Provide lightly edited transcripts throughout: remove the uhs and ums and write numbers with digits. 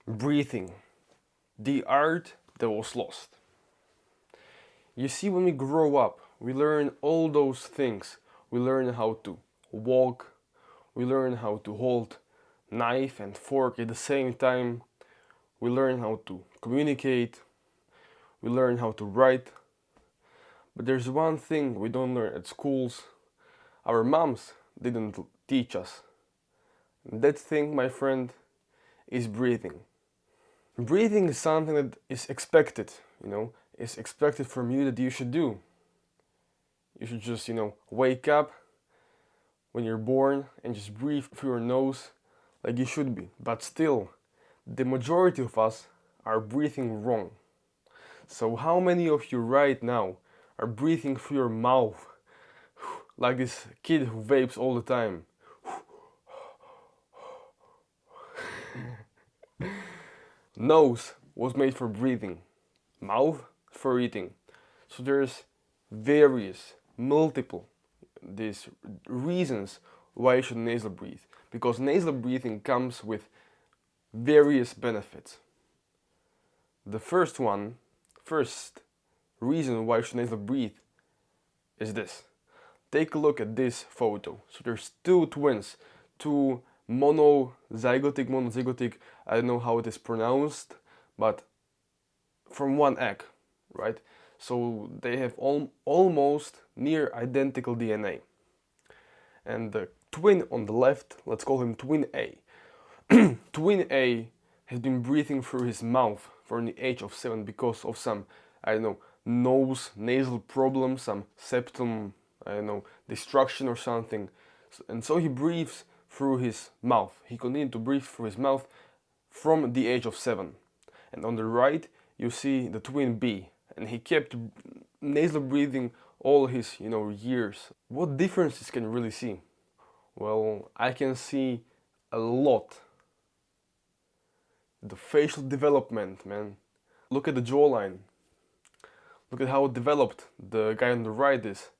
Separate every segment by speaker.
Speaker 1: Breathing, the art that was lost. You see, when we grow up, we learn all those things. We learn how to walk, we learn how to hold knife and fork at the same time, we learn how to communicate, we learn how to write. But there's one thing we don't learn at schools. Our moms didn't teach us. That thing, my friend, is breathing. Breathing is something that is expected, it's expected from you that you should do. You should just, wake up when you're born and just breathe through your nose like you should be. But still, the majority of us are breathing wrong. So how many of you right now are breathing through your mouth like this kid who vapes all the time? Nose was made for breathing, mouth for eating. So there's multiple these reasons why you should nasal breathe. Because nasal breathing comes with various benefits. The first reason why you should nasal breathe is this. Take a look at this photo. So there's two twins, two monozygotic, I don't know how it is pronounced, but from one egg, right? So they have almost near identical DNA. And the twin on the left, let's call him twin A. Twin A has been breathing through his mouth from the age of 7 because of some, I don't know, nasal problem, some septum, I don't know, destruction or something. And so he breathes through his mouth. He continued to breathe through his mouth from the age of 7. And on the right, you see the twin B. And he kept nasal breathing all his, years. What differences can you really see? Well, I can see a lot. The facial development, man. Look at the jawline. Look at how developed the guy on the right is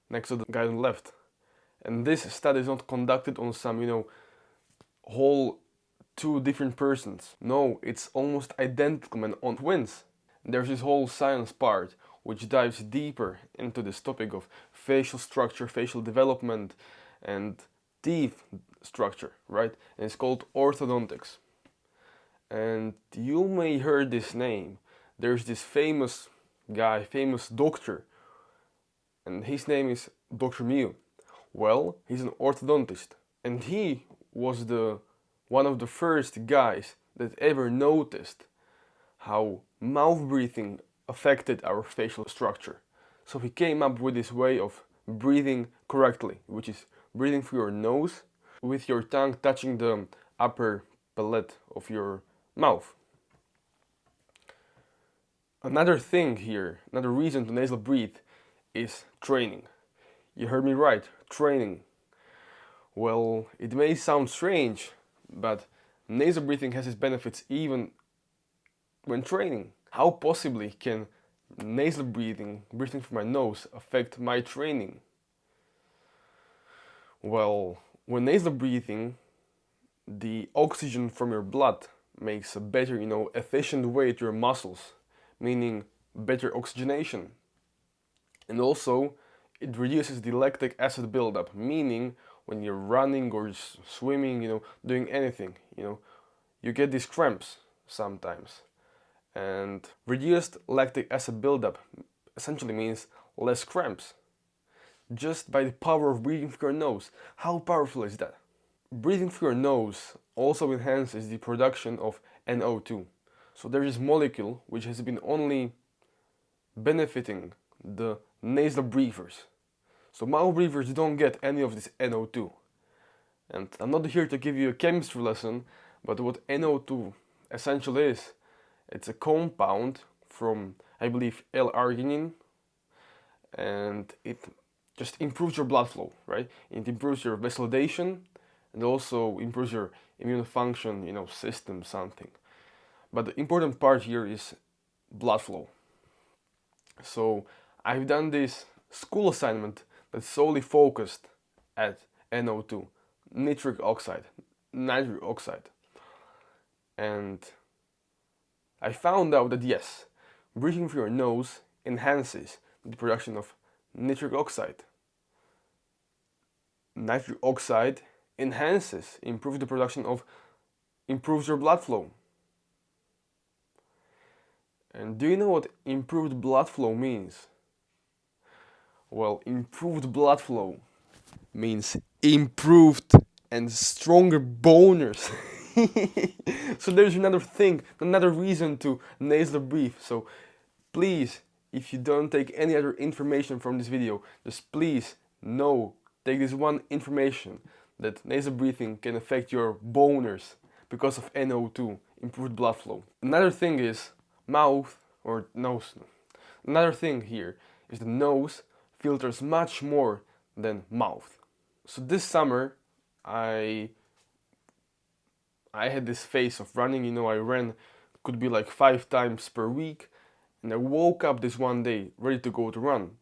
Speaker 1: next to the guy on the left. And this study is not conducted on some, whole two different persons. No, it's almost identical, man, on twins. There's this whole science part which dives deeper into this topic of facial structure, facial development, and teeth structure, right? And it's called orthodontics. And you may heard this name. There's this famous guy, famous doctor, and his name is Dr. Mew. Well, he's an orthodontist, and he was one of the first guys that ever noticed how mouth breathing affected our facial structure. So he came up with this way of breathing correctly, which is breathing through your nose with your tongue touching the upper palate of your mouth. Another thing here, another reason to nasal breathe is training. You heard me right, training. Well, it may sound strange, but nasal breathing has its benefits even when training. How possibly can nasal breathing through my nose, affect my training? Well, when nasal breathing, the oxygen from your blood makes a better, efficient way to your muscles, meaning better oxygenation. And also, it reduces the lactic acid buildup, meaning when you're running or swimming, doing anything, you get these cramps sometimes. And reduced lactic acid buildup essentially means less cramps. Just by the power of breathing through your nose. How powerful is that? Breathing through your nose also enhances the production of NO2. So there is this molecule which has been only benefiting the nasal breathers. So mouth breathers don't get any of this NO2. And I'm not here to give you a chemistry lesson, but what NO2 essentially is, it's a compound from, I believe, L-arginine, and it just improves your blood flow, right? It improves your vasodilation and also improves your immune function, system, something. But the important part here is blood flow. So I've done this school assignment that's solely focused at NO2, nitric oxide. And I found out that yes, breathing through your nose enhances the production of nitric oxide. Nitric oxide improves the production of, improves your blood flow. And do you know what improved blood flow means? Well, improved blood flow means improved and stronger boners. So there's another thing, another reason to nasally breathe. So please, if you don't take any other information from this video, just please take this one information that nasal breathing can affect your boners because of NO2, improved blood flow. Another thing is mouth or nose. Another thing here is the nose filters much more than mouth. So this summer I had this phase of running, I ran, could be like 5 times per week, and I woke up this one day ready to go to run.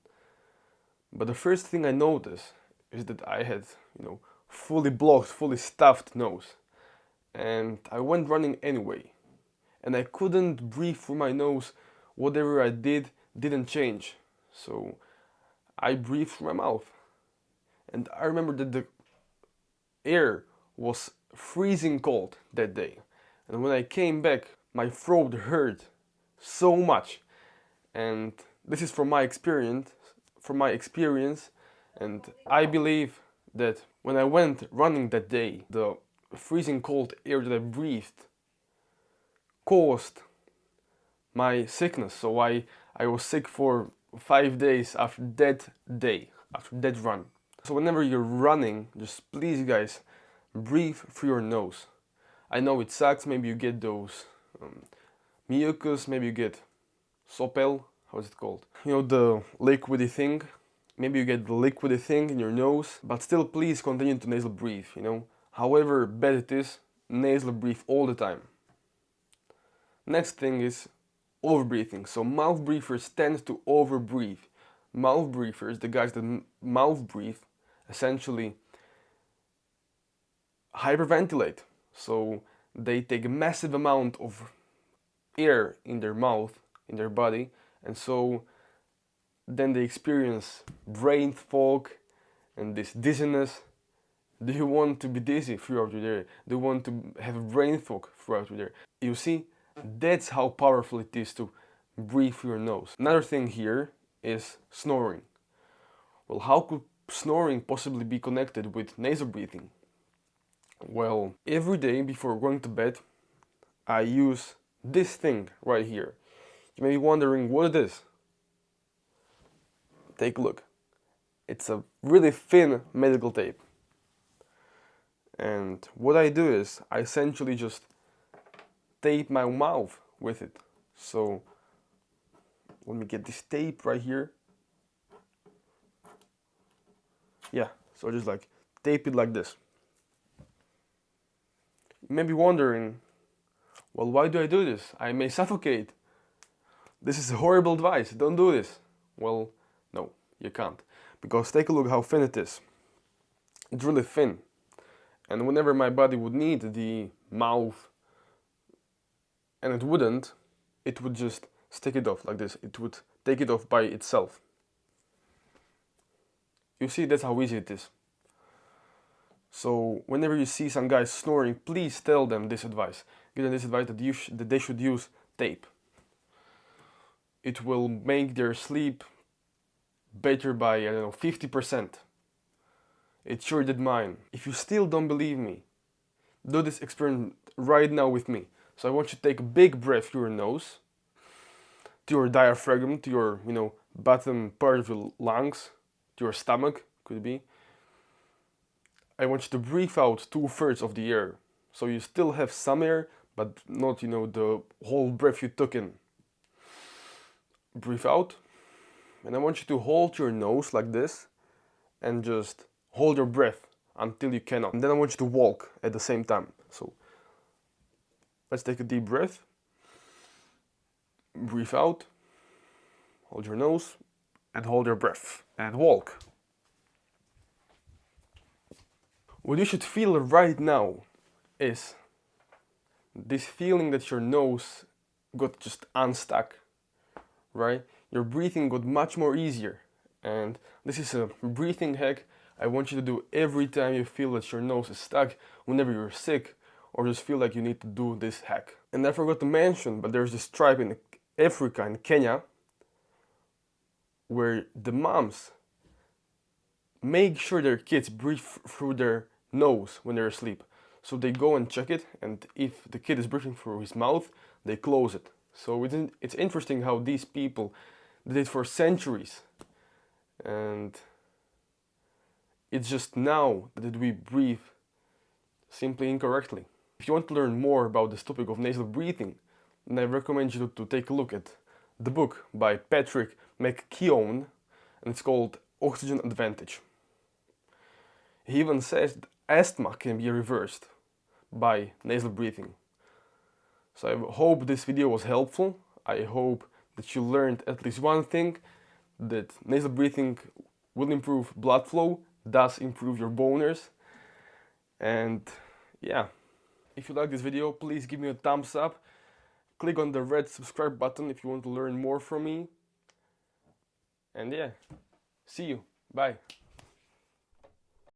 Speaker 1: But the first thing I noticed is that I had, fully blocked, fully stuffed nose. And I went running anyway. And I couldn't breathe through my nose. Whatever I didn't change. So I breathed through my mouth. And I remember that the air was freezing cold that day. And when I came back, my throat hurt so much. And this is from my experience, and I believe that when I went running that day, the freezing cold air that I breathed caused my sickness. So I was sick for 5 days after that day, after that run. So whenever you're running, just please guys, breathe through your nose. I know it sucks, maybe you get those mucus, maybe you get sopel, how is it called? The liquidy thing. Maybe you get the liquidy thing in your nose, but still please continue to nasal breathe, However bad it is, nasal breathe all the time. Next thing is overbreathing. So mouth breathers tend to overbreathe. Mouth breathers, the guys that mouth breathe, essentially hyperventilate. So they take a massive amount of air in their mouth, in their body, and so then they experience brain fog and this dizziness. Do you want to be dizzy throughout your day? Do you want to have brain fog throughout your day? You see, that's how powerful it is to breathe through your nose. Another thing here is snoring. Well, how could snoring possibly be connected with nasal breathing? Well, every day before going to bed, I use this thing right here. You may be wondering what it is. Take a look. It's a really thin medical tape. And what I do is I essentially just tape my mouth with it. So let me get this tape right here. Yeah, so just like tape it like this. You may be wondering, well, why do I do this? I may suffocate. This is horrible advice, don't do this. Well, no, you can't. Because take a look how thin it is. It's really thin. And whenever my body would need the mouth, and it wouldn't, it would just stick it off like this. It would take it off by itself. You see, that's how easy it is. So whenever you see some guys snoring, please tell them this advice. Give them this advice that they should use tape. It will make their sleep better by, 50%. It sure did mine. If you still don't believe me, do this experiment right now with me. So I want you to take a big breath through your nose, to your diaphragm, to your, bottom part of your lungs, to your stomach, could be. I want you to breathe out 2/3 of the air. So you still have some air, but not, the whole breath you took in. Breathe out. And I want you to hold your nose like this and just hold your breath until you cannot. And then I want you to walk at the same time. So let's take a deep breath. Breathe out. Hold your nose and hold your breath and walk. What you should feel right now is this feeling that your nose got just unstuck, right? Your breathing got much more easier. And this is a breathing hack I want you to do every time you feel that your nose is stuck, whenever you're sick, or just feel like you need to do this hack. And I forgot to mention, but there's this tribe in Africa, in Kenya, where the moms make sure their kids breathe through their nose when they're asleep. So they go and check it, and if the kid is breathing through his mouth, they close it. So it's interesting how these people did it for centuries. And it's just now that we breathe simply incorrectly. If you want to learn more about this topic of nasal breathing, then I recommend you to take a look at the book by Patrick McKeown, and it's called Oxygen Advantage. He even says that asthma can be reversed by nasal breathing. So I hope this video was helpful. I hope that you learned at least one thing, that nasal breathing will improve blood flow, thus improve your boners. And yeah, if you like this video, please give me a thumbs up. Click on the red subscribe button if you want to learn more from me. And yeah, see you. Bye.